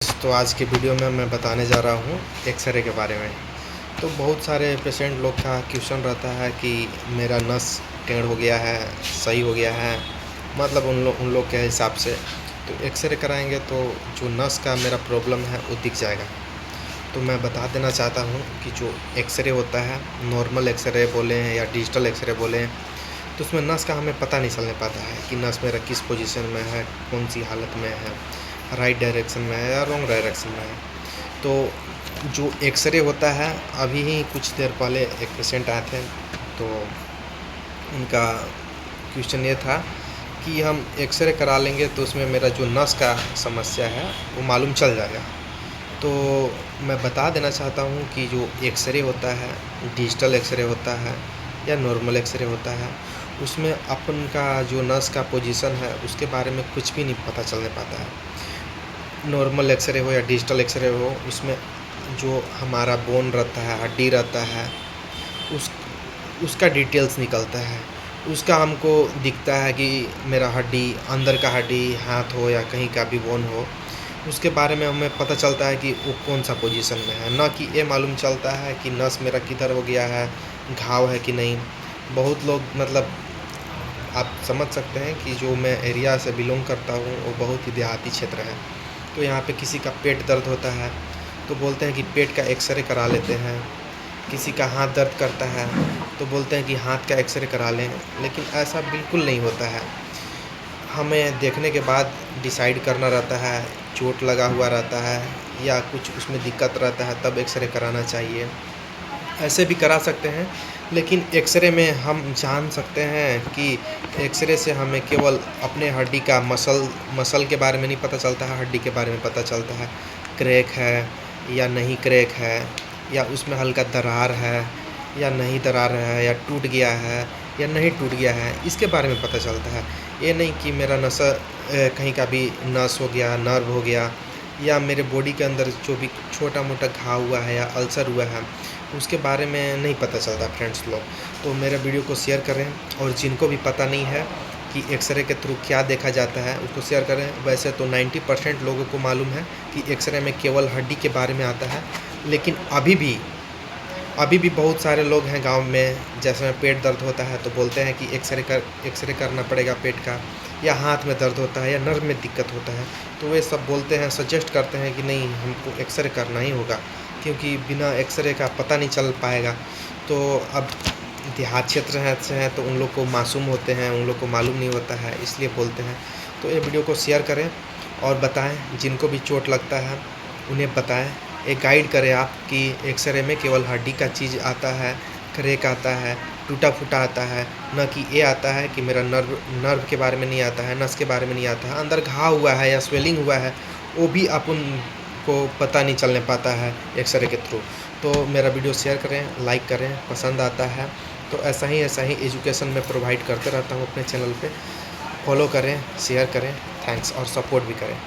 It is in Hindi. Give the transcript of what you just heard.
तो आज के वीडियो में मैं बताने जा रहा हूँ एक्सरे के बारे में। तो बहुत सारे पेशेंट लोग का क्वेश्चन रहता है कि मेरा नस टेढ़ हो गया है, सही हो गया है, मतलब उन लोग के हिसाब से तो एक्सरे कराएंगे तो जो नस का मेरा प्रॉब्लम है वो दिख जाएगा। तो मैं बता देना चाहता हूँ कि जो एक्सरे होता है, नॉर्मल एक्सरे बोलें या डिजिटल एक्सरे बोलें, तो उसमें नस का हमें पता नहीं चलने पाता है कि नस मेरा किस पोजीशन में है, कौन सी हालत में है, राइट डायरेक्शन में है या रॉन्ग डायरेक्शन में है। तो जो एक्सरे होता है, अभी ही कुछ देर पहले एक पेशेंट आए थे, तो उनका क्वेश्चन ये था कि हम एक्सरे करा लेंगे तो उसमें मेरा जो नस का समस्या है वो मालूम चल जाएगा। तो मैं बता देना चाहता हूँ कि जो एक्सरे होता है, डिजिटल एक्सरे होता है या नॉर्मल एक्सरे होता है, उसमें अपन का जो नस का पोजीशन है उसके बारे में कुछ भी नहीं पता चलने पाता है। नॉर्मल एक्सरे हो या डिजिटल एक्सरे हो, उसमें जो हमारा बोन रहता है, हड्डी रहता है, उसका डिटेल्स निकलता है। उसका हमको दिखता है कि मेरा हड्डी, अंदर का हड्डी, हाथ हो या कहीं का भी बोन हो, उसके बारे में हमें पता चलता है कि वो कौन सा पोजीशन में है, ना कि ये मालूम चलता है कि नस मेरा किधर हो गया है, घाव है कि नहीं। बहुत लोग मतलब आप समझ सकते हैं कि जो मैं एरिया से बिलोंग करता हूँ वो बहुत ही देहाती क्षेत्र है। तो यहाँ पे किसी का पेट दर्द होता है तो बोलते हैं कि पेट का एक्सरे करा लेते हैं, किसी का हाथ दर्द करता है तो बोलते हैं कि हाथ का एक्सरे करा लें, लेकिन ऐसा बिल्कुल नहीं होता है। हमें देखने के बाद डिसाइड करना रहता है, चोट लगा हुआ रहता है या कुछ उसमें दिक्कत रहता है तब एक्सरे कराना चाहिए। ऐसे भी करा सकते हैं, लेकिन एक्सरे में हम जान सकते हैं कि एक्सरे से हमें केवल अपने हड्डी का मसल के बारे में नहीं पता चलता है, हड्डी के बारे में पता चलता है। क्रैक है या नहीं क्रैक है, या उसमें हल्का दरार है या नहीं दरार है, या टूट गया है या नहीं टूट गया है, इसके बारे में पता चलता है। ये नहीं कि मेरा कहीं का भी नस हो गया, नर्व हो गया, या मेरे बॉडी के अंदर जो भी छोटा मोटा घाव हुआ है या अल्सर हुआ है, उसके बारे में नहीं पता चलता फ्रेंड्स लोग। तो मेरे वीडियो को शेयर करें, और जिनको भी पता नहीं है कि एक्सरे के थ्रू क्या देखा जाता है उसको शेयर करें। वैसे तो 90% लोगों को मालूम है कि एक्सरे में केवल हड्डी के बारे में आता है, लेकिन अभी भी बहुत सारे लोग हैं गांव में, जैसे में पेट दर्द होता है तो बोलते हैं कि एक्सरे करना पड़ेगा पेट का, या हाथ में दर्द होता है या नर्व में दिक्कत होता है, तो वे सब बोलते हैं, सजेस्ट करते हैं कि नहीं, हमको एक्सरे करना ही होगा, क्योंकि बिना एक्सरे का पता नहीं चल पाएगा। तो अब देहात क्षेत्र हैं तो उन लोग को मासूम होते हैं, उन लोग को मालूम नहीं होता है, इसलिए बोलते हैं। तो ये वीडियो को शेयर करें और बताएं, जिनको भी चोट लगता है उन्हें बताएं, एक गाइड करें आप कि एक्सरे में केवल हड्डी का चीज़ आता है, क्रैक आता है, टूटा फूटा आता है, न कि ये आता है कि मेरा नर्व के बारे में नहीं आता है, नस के बारे में नहीं आता है, अंदर घाव हुआ है या स्वेलिंग हुआ है, वो भी अपन को पता नहीं चलने पाता है एक्सरे के थ्रू। तो मेरा वीडियो शेयर करें, लाइक करें, पसंद आता है तो ऐसा ही एजुकेशन मैं प्रोवाइड करते रहता हूँ अपने चैनल पे। फॉलो करें, शेयर करें, थैंक्स, और सपोर्ट भी करें।